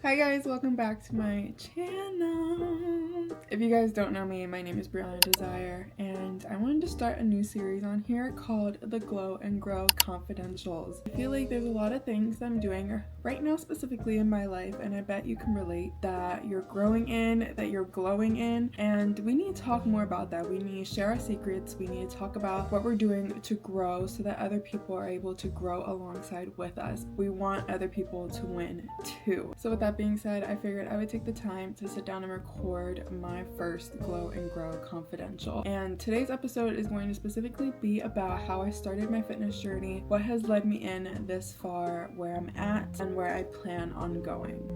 Hi guys, welcome back to my channel. If you guys don't know me, my name is Brianna Desire, and I wanted to start a new series on here called the Glow and Grow Confidentials. I feel like there's a lot of things that I'm doing right now specifically in my life, and I bet you can relate, that you're growing in, that you're glowing in, and we need to talk more about that. We need to share our secrets. We need to talk about what we're doing to grow so that other people are able to grow alongside with us. We want other people to win too. So with that being said, I figured I would take the time to sit down and record my first Glow and Grow Confidential. And today's episode is going to specifically be about how I started my fitness journey, what has led me in this far, where I'm at, and where I plan on going.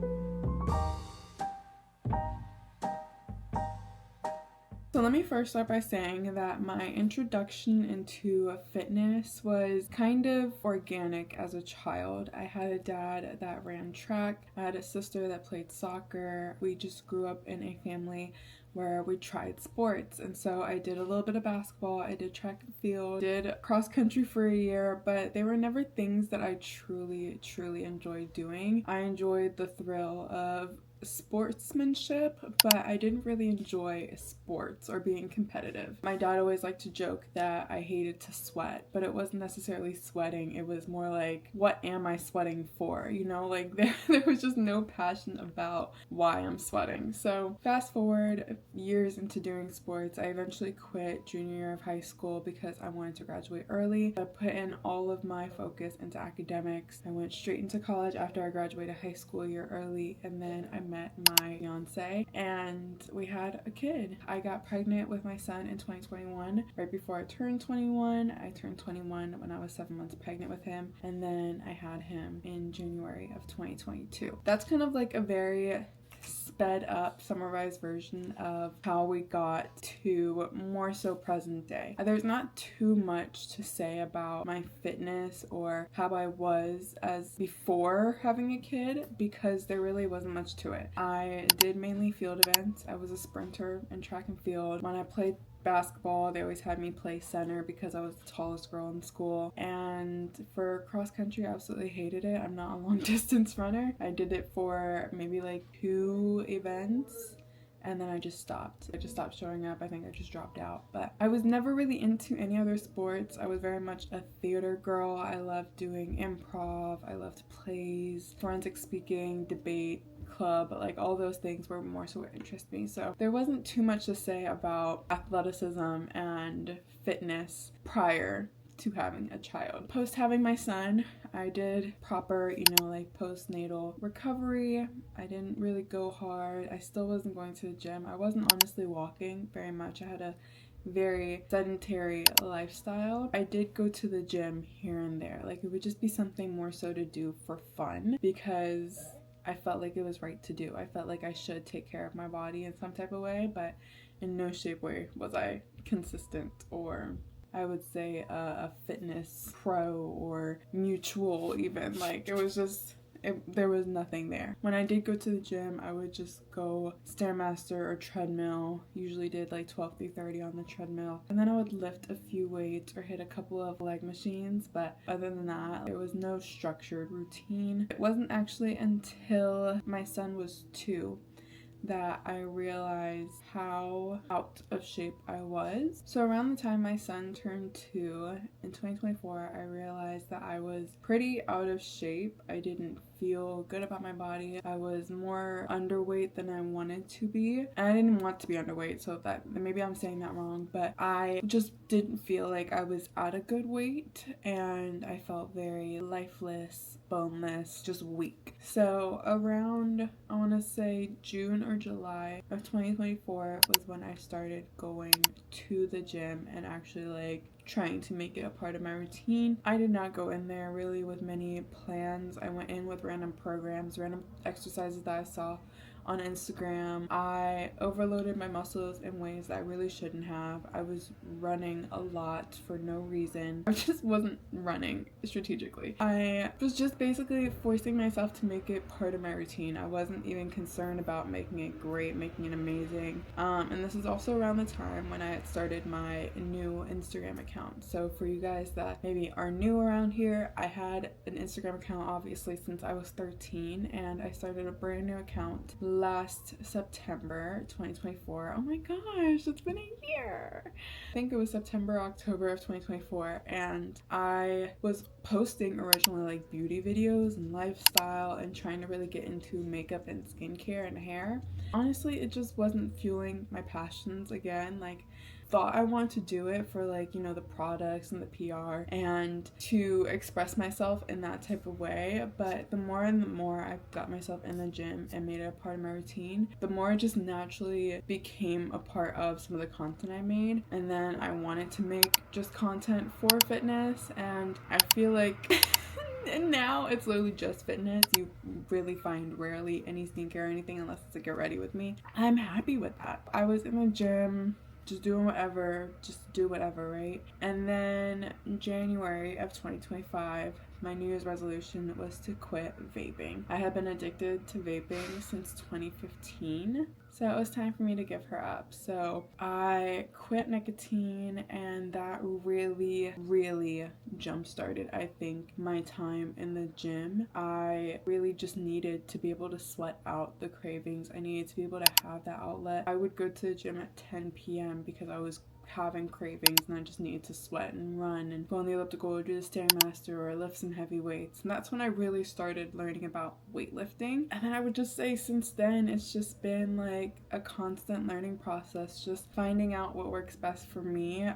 So let me first start by saying that my introduction into fitness was kind of organic as a child. I had a dad that ran track. I had a sister that played soccer. We just grew up in a family where we tried sports, and so I did a little bit of basketball, I did track and field, did cross country for a year, but they were never things that I truly enjoyed doing. I enjoyed the thrill of sportsmanship, but I didn't really enjoy sports or being competitive. My dad always liked to joke that I hated to sweat, but it wasn't necessarily sweating. It was more like, what am I sweating for? You know, like there was just no passion about why I'm sweating. So fast forward years into doing sports, I eventually quit junior year of high school because I wanted to graduate early. I put in all of my focus into academics. I went straight into college after I graduated high school a year early, and then I met my fiance and we had a kid. I got pregnant with my son in 2021, right before I turned 21. I turned 21 when I was 7 months pregnant with him, and then I had him in January of 2022. That's kind of like a very sped up, summarized version of how we got to more so present day. There's not too much to say about my fitness or how I was as before having a kid because there really wasn't much to it. I did mainly field events. I was a sprinter in track and field. When I played basketball, they always had me play center because I was the tallest girl in school. And for cross country, I absolutely hated it. I'm not a long distance runner. I did it for maybe like 2 events and then I just stopped. I just stopped showing up. I think I just dropped out. But I was never really into any other sports. I was very much a theater girl. I loved doing improv. I loved plays, forensic speaking, debate club, like all those things were more so what interested me. So there wasn't too much to say about athleticism and fitness prior to having a child. Post having my son, I did proper, like postnatal recovery. I didn't really go hard. I still wasn't going to the gym. I wasn't honestly walking very much. I had a very sedentary lifestyle. I did go to the gym here and there. Like it would just be something more so to do for fun because I felt like it was right to do. I felt like I should take care of my body in some type of way, but in no shape way was I consistent or I would say a fitness pro or mutual even. Like it was just, there was nothing there. When I did go to the gym, I would just go Stairmaster or treadmill. Usually did like 12 through 30 on the treadmill. And then I would lift a few weights or hit a couple of leg machines. But other than that, there was no structured routine. It wasn't actually until my son was 2 that I realized how out of shape I was. So around the time my son turned 2 in 2024, I realized that I was pretty out of shape. I didn't feel good about my body. I was more underweight than I wanted to be. And I didn't want to be underweight, so that maybe I'm saying that wrong, but I just didn't feel like I was at a good weight and I felt very lifeless, boneless, just weak. So around, I want to say June or July of 2024 was when I started going to the gym and actually like trying to make it a part of my routine. I did not go in there really with many plans. I went in with random programs, random exercises that I saw on Instagram. I overloaded my muscles in ways that I really shouldn't have. I was running a lot for no reason. I just wasn't running strategically. I was just basically forcing myself to make it part of my routine. I wasn't even concerned about making it great, making it amazing. And this is also around the time when I had started my new Instagram account. So for you guys that maybe are new around here, I had an Instagram account obviously since I was 13, and I started a brand new account last September 2024. Oh my gosh, it's been a year. I think it was September, October of 2024, and I was posting originally like beauty videos and lifestyle and trying to really get into makeup and skincare and hair. Honestly, it just wasn't fueling my passions again. Like, thought I wanted to do it for like, you know, the products and the PR and to express myself in that type of way, but the more and the more I got myself in the gym and made it a part of my routine, the more it just naturally became a part of some of the content I made. And then I wanted to make just content for fitness, and I feel like and now it's literally just fitness. You really find rarely any skincare or anything unless it's a get ready with me. I'm happy with that. I was in the gym just doing whatever, just do whatever, right? And then in January of 2025, my New Year's resolution was to quit vaping. I had been addicted to vaping since 2015, so it was time for me to give her up. So I quit nicotine, and that really, really jump-started, I think, my time in the gym. I really just needed to be able to sweat out the cravings. I needed to be able to have that outlet. I would go to the gym at 10 p.m. because I was having cravings and I just needed to sweat and run and go on the elliptical or do the Stairmaster or lift some heavy weights. And that's when I really started learning about weightlifting. And then I would just say since then it's just been like a constant learning process, just finding out what works best for me.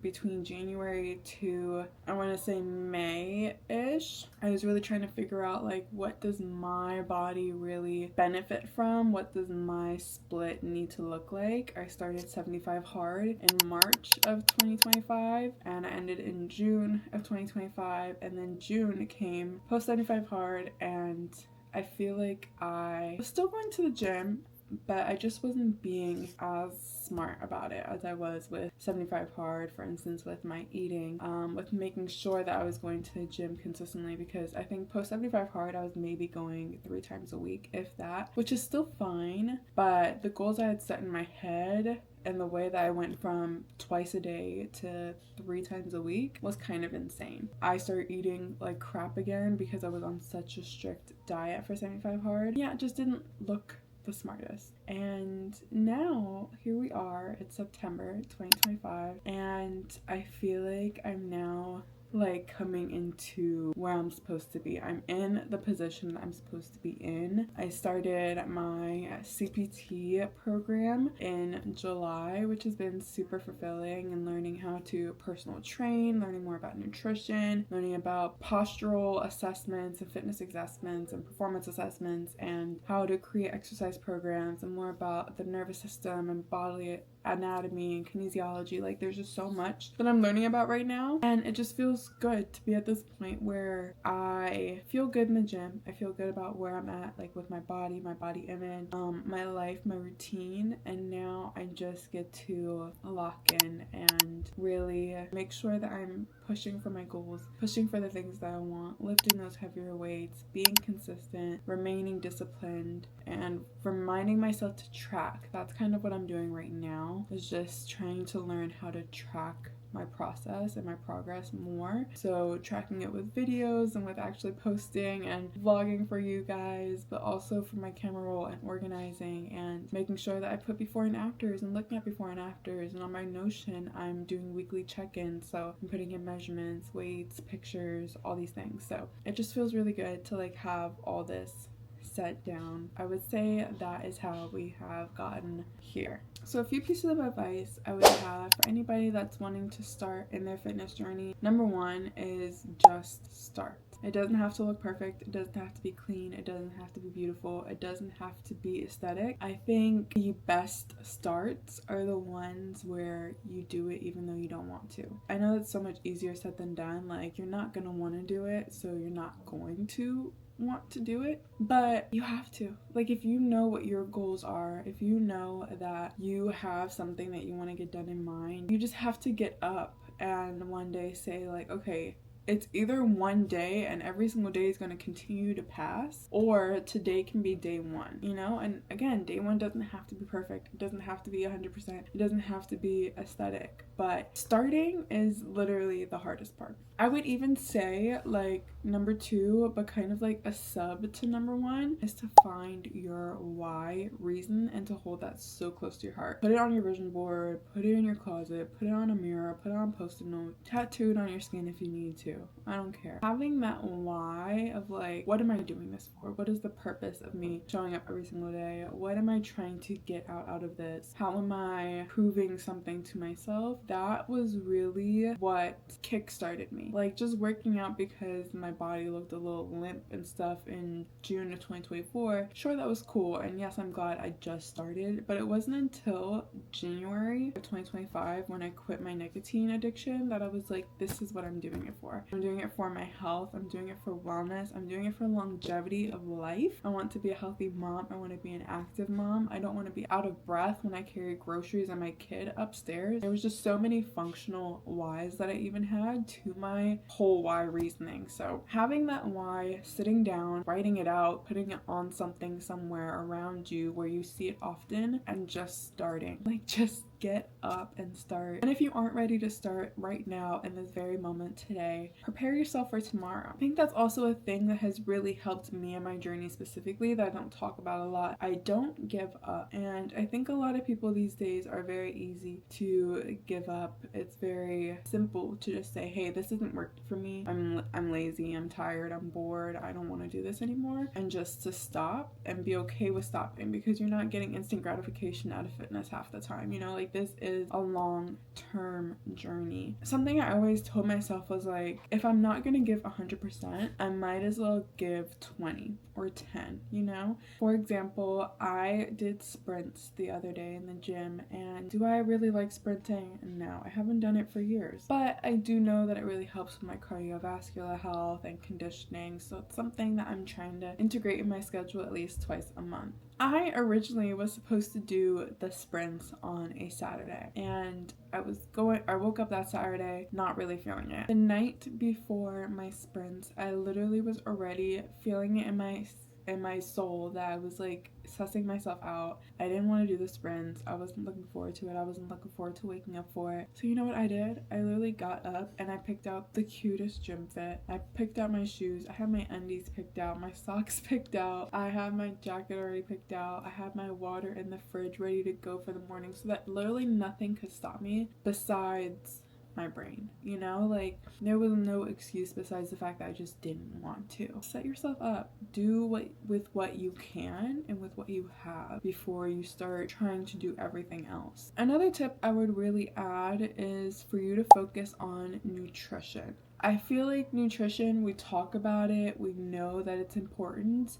Between January to I want to say May-ish, I was really trying to figure out like what does my body really benefit from, what does my split need to look like. I started 75 hard in March of 2025 and I ended in June of 2025, and then June came post 75 hard, and I feel like I was still going to the gym, but I just wasn't being as smart about it as I was with 75 hard, for instance, with my eating, with making sure that I was going to the gym consistently, because I think post 75 hard I was maybe going 3 times a week, if that, which is still fine, but the goals I had set in my head and the way that I went from twice a day to 3 times a week was kind of insane. I started eating like crap again because I was on such a strict diet for 75 hard. Yeah, it just didn't look the smartest. And now here we are, it's September 2025, and I feel like I'm now like coming into where I'm supposed to be. I'm in the position that I'm supposed to be in. I started my CPT program in July, which has been super fulfilling, and learning how to personal train, learning more about nutrition, learning about postural assessments and fitness assessments and performance assessments, and how to create exercise programs, and more about the nervous system and bodily anatomy and kinesiology. Like, there's just so much that I'm learning about right now, and it just feels good to be at this point where I feel good in the gym. I feel good about where I'm at, like with my body image, my life, my routine, and now I just get to lock in and really make sure that I'm pushing for my goals, pushing for the things that I want, lifting those heavier weights, being consistent, remaining disciplined, and reminding myself to track. That's kind of what I'm doing right now, is just trying to learn how to track my process and my progress more. So tracking it with videos and with actually posting and vlogging for you guys, but also for my camera roll and organizing and making sure that I put before and afters and looking at before and afters. And on my Notion, I'm doing weekly check-ins, so I'm putting in measurements, weights, pictures, all these things. So it just feels really good to like have all this set down. I would say that is how we have gotten here. So a few pieces of advice I would have for anybody that's wanting to start in their fitness journey. Number 1 is just start. It doesn't have to look perfect. It doesn't have to be clean. It doesn't have to be beautiful. It doesn't have to be aesthetic. I think the best starts are the ones where you do it even though you don't want to. I know it's so much easier said than done. Like, you're not gonna want to do it, so you're not going to want to do it, but you have to. Like, if you know what your goals are, if you know that you have something that you want to get done in mind, you just have to get up and one day say, like, okay, it's either one day and every single day is going to continue to pass, or today can be day one, you know? And again, day one doesn't have to be perfect. It doesn't have to be 100%. It doesn't have to be aesthetic, but starting is literally the hardest part. I would even say, like, number 2, but kind of like a sub to number 1, is to find your why reason and to hold that so close to your heart. Put it on your vision board, put it in your closet, put it on a mirror, put it on post-it note, tattoo it on your skin if you need to. I don't care. Having that why of, like, what am I doing this for? What is the purpose of me showing up every single day? What am I trying to get out of this? How am I proving something to myself? That was really what kickstarted me. Like, just working out because my body looked a little limp and stuff in June of 2024. Sure, that was cool, and yes, I'm glad I just started, but it wasn't until January of 2025 when I quit my nicotine addiction that I was like, this is what I'm doing it for. I'm doing it for my health. I'm doing it for wellness. I'm doing it for longevity of life. I want to be a healthy mom. I want to be an active mom. I don't want to be out of breath when I carry groceries and my kid upstairs. There was just so many functional whys that I even had to my whole why reasoning. So having that why, sitting down, writing it out, putting it on something somewhere around you where you see it often, and just starting. Like, just get up and start. And if you aren't ready to start right now in this very moment today, prepare yourself for tomorrow. I think that's also a thing that has really helped me in my journey specifically that I don't talk about a lot. I don't give up. And I think a lot of people these days are very easy to give up. It's very simple to just say, hey, this isn't working for me. I'm lazy, I'm tired, I'm bored, I don't want to do this anymore. And just to stop and be okay with stopping, because you're not getting instant gratification out of fitness half the time, you know? Like, this is a long-term journey. Something I always told myself was, like, if I'm not gonna give 100%, I might as well give 20 or 10, you know? For example, I did sprints the other day in the gym, and do I really like sprinting? No, I haven't done it for years, but I do know that it really helps with my cardiovascular health and conditioning, so it's something that I'm trying to integrate in my schedule at least twice a month. I originally was supposed to do the sprints on a Saturday, and I woke up that Saturday not really feeling it. The night before my sprints, I literally was already feeling it in my soul that I was, like, sussing myself out. I didn't want to do the sprints. I wasn't looking forward to it. I wasn't looking forward to waking up for it. So you know what I did? I literally got up and I picked out the cutest gym fit. I picked out my shoes. I had my undies picked out, my socks picked out. I had my jacket already picked out. I had my water in the fridge ready to go for the morning, so that literally nothing could stop me besides my brain, you know? Like, there was no excuse besides the fact that I just didn't want to. Set yourself up. Do with what you can and with what you have before you start trying to do everything else. Another tip I would really add is for you to focus on nutrition. I feel like nutrition, we talk about it, we know that it's important,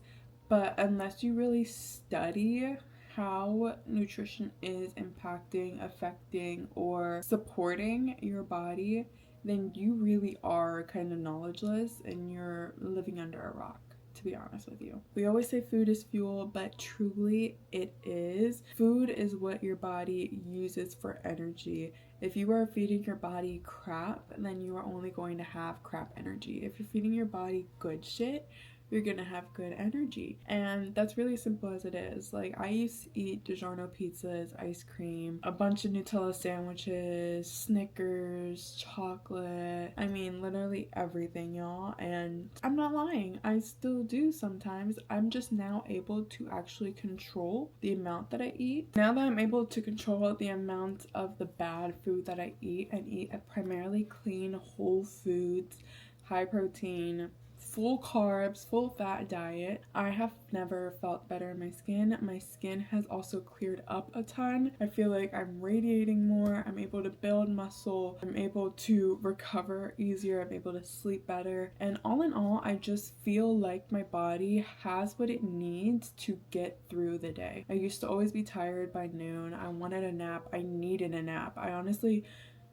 but unless you really study how nutrition is impacting, affecting, or supporting your body, then you really are kind of knowledgeless and you're living under a rock, to be honest with you. We always say food is fuel, but truly it is. Food is what your body uses for energy. If you are feeding your body crap, then you are only going to have crap energy. If you're feeding your body good shit, you're gonna have good energy. And that's really simple as it is. Like, I used to eat DiGiorno pizzas, ice cream, a bunch of Nutella sandwiches, Snickers, chocolate. I mean, literally everything, y'all. And I'm not lying, I still do sometimes. I'm just now able to actually control the amount that I eat. Now that I'm able to control the amount of the bad food that I eat and eat a primarily clean, whole foods, high protein full carbs, full fat diet, I have never felt better in my skin. My skin has also cleared up a ton. I feel like I'm radiating more. I'm able to build muscle. I'm able to recover easier. I'm able to sleep better. And all in all, I just feel like my body has what it needs to get through the day. I used to always be tired by noon. I wanted a nap. I needed a nap. I honestly,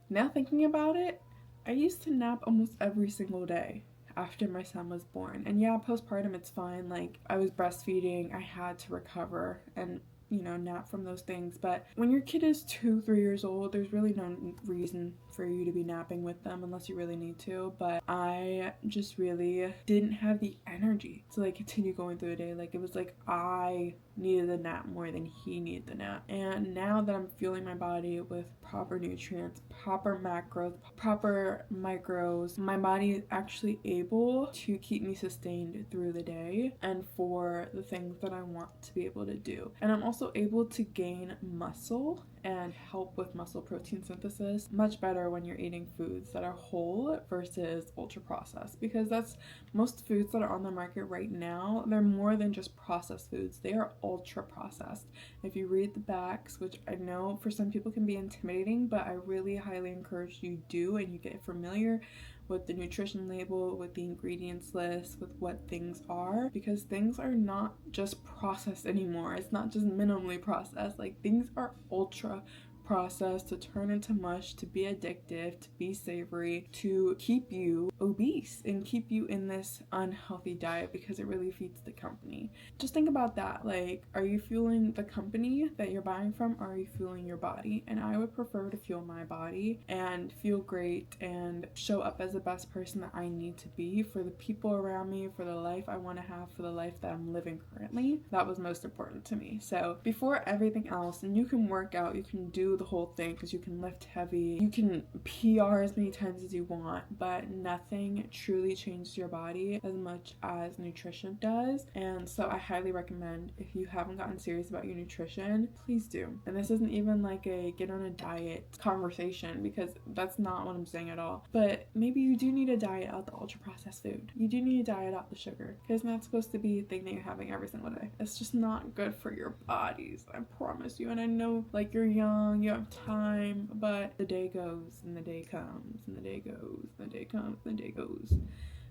now thinking about it, I used to nap almost every single day after my son was born. And yeah, postpartum, it's fine. Like, I was breastfeeding, I had to recover and, you know, nap from those things. But when your kid is 2-3 years old, there's really no reason for you to be napping with them unless you really need to. But I just really didn't have the energy to like continue going through the day. Like, it was like I needed the nap more than he needed the nap. And now that I'm fueling my body with proper nutrients, proper macros, proper micros, my body is actually able to keep me sustained through the day and for the things that I want to be able to do. And I'm also able to gain muscle and help with muscle protein synthesis much better when you're eating foods that are whole versus ultra processed, because that's most foods that are on the market right now. They're more than just processed foods, they are ultra processed. If you read the backs, which I know for some people can be intimidating, but I really highly encourage you do, and you get familiar with the nutrition label, with the ingredients list, with what things are, because things are not just processed anymore. It's not just minimally processed. Like, things are ultra processed to turn into mush, to be addictive, to be savory, to keep you obese and keep you in this unhealthy diet because it really feeds the company. Just think about that. Like, are you fueling the company that you're buying from, or are you fueling your body? And I would prefer to fuel my body and feel great and show up as the best person that I need to be for the people around me, for the life I want to have, for the life that I'm living currently. That was most important to me. So before everything else, and you can work out, you can do the whole thing, because you can lift heavy, you can PR as many times as you want, but nothing truly changes your body as much as nutrition does. And so I highly recommend, if you haven't gotten serious about your nutrition, please do. And this isn't even like a get on a diet conversation, because that's not what I'm saying at all. But maybe you do need a diet out the ultra processed food. You do need a diet out the sugar, because it's not supposed to be a thing that you're having every single day. It's just not good for your bodies, I promise you. And I know, like, you're young, you have time, but the day goes and the day comes and the day goes and the day comes and the day goes.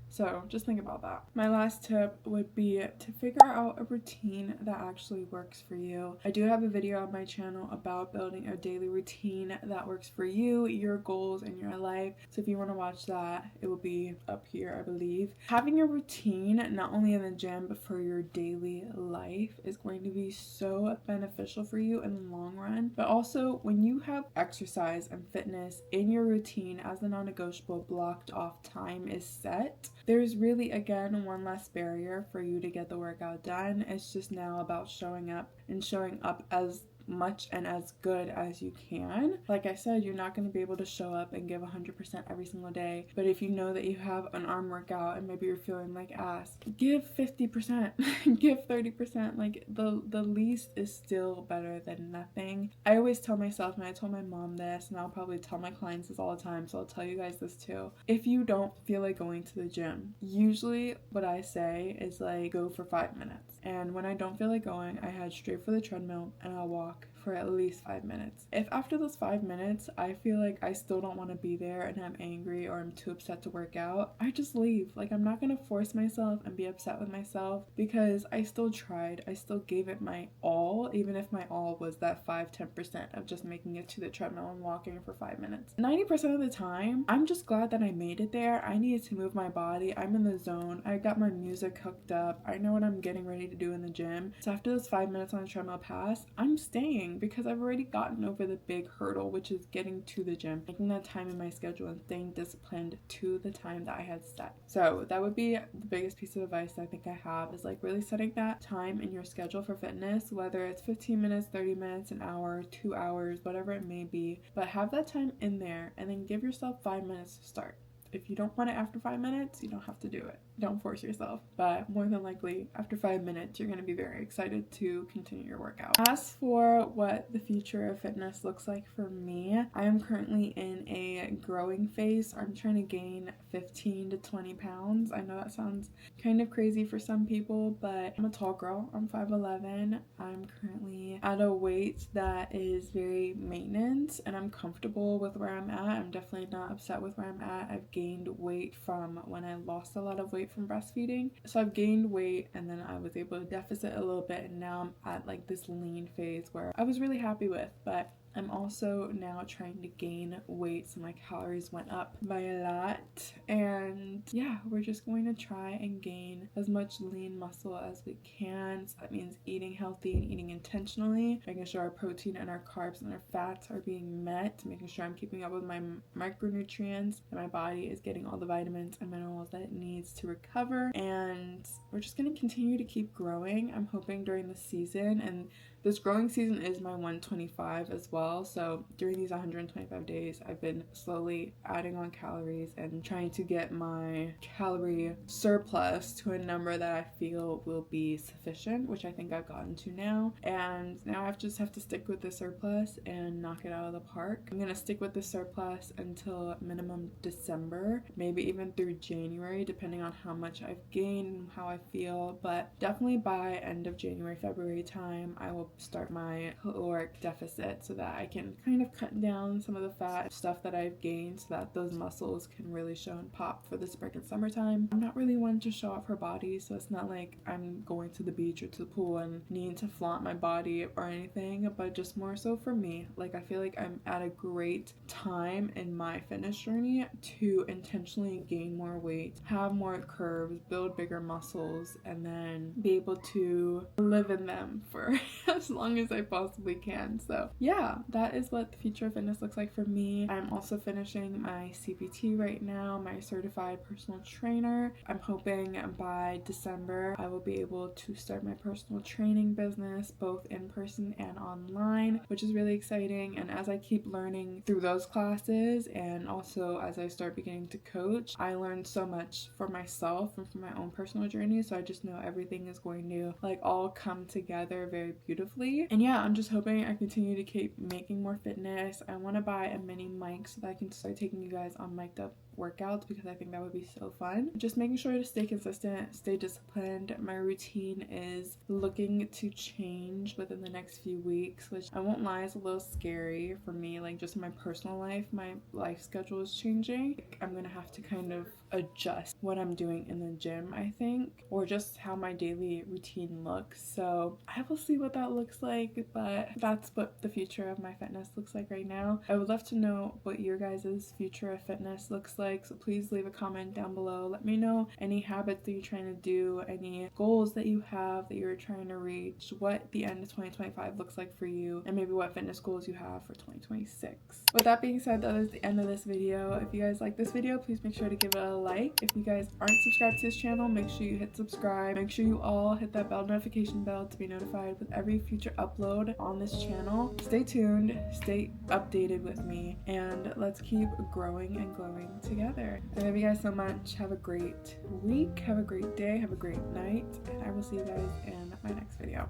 So just think about that. My last tip would be to figure out a routine that actually works for you. I do have a video on my channel about building a daily routine that works for you, your goals, and your life. So if you want to watch that, it will be up here, I believe. Having a routine, not only in the gym, but for your daily life, is going to be so beneficial for you in the long run. But also, when you have exercise and fitness in your routine as a non-negotiable, blocked off time is set, there's really, again, one less barrier for you to get the workout done. It's just now about showing up, and showing up as much and as good as you can. Like I said, you're not going to be able to show up and give 100% every single day, but if you know that you have an arm workout and maybe you're feeling like ass, give 50%, give 30%. Like, the least is still better than nothing. I always tell myself, and I told my mom this, and I'll probably tell my clients this all the time, so I'll tell you guys this too. If you don't feel like going to the gym, usually what I say is like, go for 5 minutes. And when I don't feel like going, I head straight for the treadmill and I'll walk for at least 5 minutes. If after those 5 minutes I feel like I still don't want to be there and I'm angry or I'm too upset to work out, I just leave. Like, I'm not going to force myself and be upset with myself, because I still tried. I still gave it my all, even if my all was that 5-10% of just making it to the treadmill and walking for 5 minutes. 90% of the time, I'm just glad that I made it there. I needed to move my body. I'm in the zone. I got my music hooked up. I know what I'm getting ready to do in the gym. So after those 5 minutes on the treadmill pass, I'm staying, because I've already gotten over the big hurdle, which is getting to the gym, making that time in my schedule and staying disciplined to the time that I had set. So that would be the biggest piece of advice I think I have, is like really setting that time in your schedule for fitness, whether it's 15 minutes, 30 minutes, an hour, 2 hours, whatever it may be, but have that time in there and then give yourself 5 minutes to start. If you don't want it after 5 minutes, you don't have to do it. don't force yourself, but more than likely after 5 minutes you're going to be very excited to continue your workout. As for what the future of fitness looks like for me, I am currently in a growing phase. I'm trying to gain 15 to 20 pounds. I know that sounds kind of crazy for some people, but I'm a tall girl. I'm 5'11". I'm currently at a weight that is very maintenance, and I'm comfortable with where I'm at. I'm definitely not upset with where I'm at. I've gained weight from when I lost a lot of weight from breastfeeding. So I've gained weight, and then I was able to deficit a little bit, and now I'm at like this lean phase where I was really happy with. But I'm also now trying to gain weight, so my calories went up by a lot. And yeah, we're just going to try and gain as much lean muscle as we can. So that means eating healthy and eating intentionally, making sure our protein and our carbs and our fats are being met, making sure I'm keeping up with my micronutrients, and my body is getting all the vitamins and minerals that it needs to recover. And we're just going to continue to keep growing. I'm hoping during the season, and this growing season is my 125 as well. So during these 125 days, I've been slowly adding on calories and trying to get my calorie surplus to a number that I feel will be sufficient, which I think I've gotten to now. And now I just have to stick with the surplus and knock it out of the park. I'm gonna stick with the surplus until minimum December, maybe even through January, depending on how much I've gained and how I feel. But definitely by end of January, February time, I will start my caloric deficit so that I can kind of cut down some of the fat stuff that I've gained so that those muscles can really show and pop for the spring and summertime. I'm not really one to show off her body, so it's not like I'm going to the beach or to the pool and needing to flaunt my body or anything, but just more so for me. Like, I feel like I'm at a great time in my fitness journey to intentionally gain more weight, have more curves, build bigger muscles, and then be able to live in them for as long as I possibly can. So yeah, that is what the future of fitness looks like for me. I'm also finishing my CPT right now, my certified personal trainer. I'm hoping by December I will be able to start my personal training business, both in person and online, which is really exciting. And as I keep learning through those classes, and also as I start beginning to coach, I learned so much for myself and for my own personal journey. So I just know everything is going to like all come together very beautifully. And yeah, I'm just hoping I continue to keep making more fitness. I want to buy a mini mic so that I can start taking you guys on mic'd up workouts, because I think that would be so fun. Just making sure to stay consistent, stay disciplined. My routine is looking to change within the next few weeks, which I won't lie is a little scary for me. Like, just in my personal life, my life schedule is changing. I'm gonna have to kind of adjust what I'm doing in the gym, I think, or just how my daily routine looks. So I will see what that looks like, but that's what the future of my fitness looks like right now. I would love to know what your guys' future of fitness looks like, so please leave a comment down below. Let me know any habits that you're trying to do, any goals that you have that you're trying to reach, what the end of 2025 looks like for you, and maybe what fitness goals you have for 2026. With that being said, that is the end of this video. If you guys like this video, please make sure to give it a like. If you guys aren't subscribed to this channel, make sure you hit subscribe. Make sure you all hit that notification bell to be notified with every future upload on this channel. Stay tuned, stay updated with me, and let's keep growing and glowing together. I love you guys so much. Have a great week, have a great day, have a great night, and I will see you guys in my next video.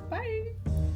Bye!